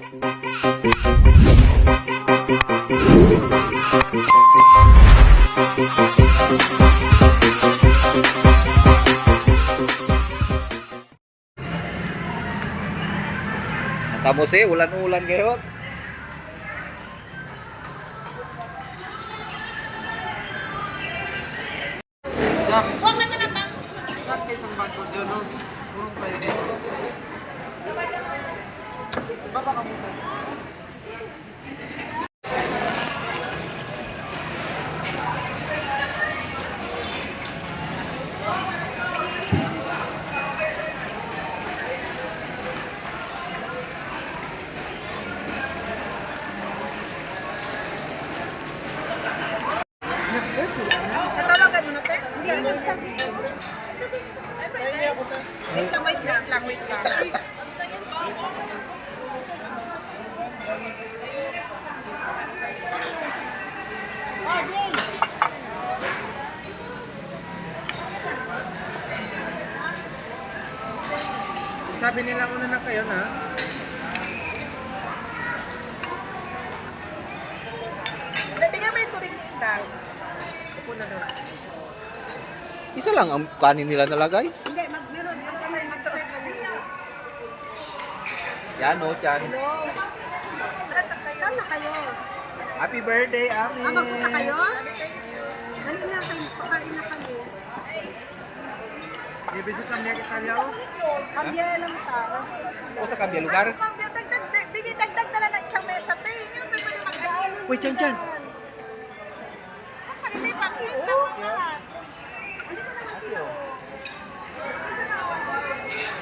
Tapos ulan-ulan ngayon. Huwag na na bang? Kat kayo sa bago dyan, no? Huwag kayo. Baba ka muna. Natawagan mo na, te? Hindi, ano isang wait lang. Sabi nila una na kayo na. Bigyan mo yung tubig ni Inday. Upo na doon. Isa lang ang kanin nila nalagay. Hindi, meron. Magtuot ka nila. Yan o, yan. Saan na kayo? Happy birthday, Ami. Magpunta kayo? Dali na kayo. Pakain na kami. Ibisip lang niya kita niya. Kambya lang ta. O sa kabya lugar? Kambya, dagdag na lang ng isang mesa. Yung pwede mag-aayos. Uy, dyan. Kanina yung pansin lang mo lahat. Hindi ko naman sila.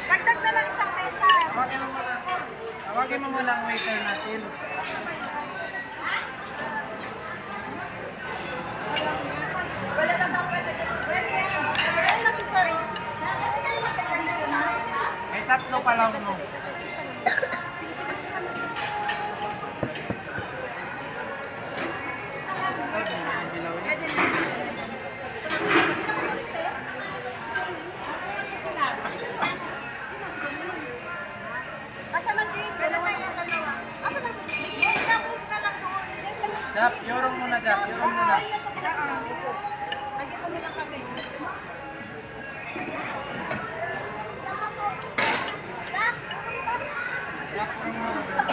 Dagdag na lang isang mesa. Tawagin mo muna ang waiter natin. Wala na ba pwede? Wala na si sir. May tatlo pa lang mo. Jap, yorong muna, Jap. Yorong muna. Nagito nila kami. Jap, yorong muna.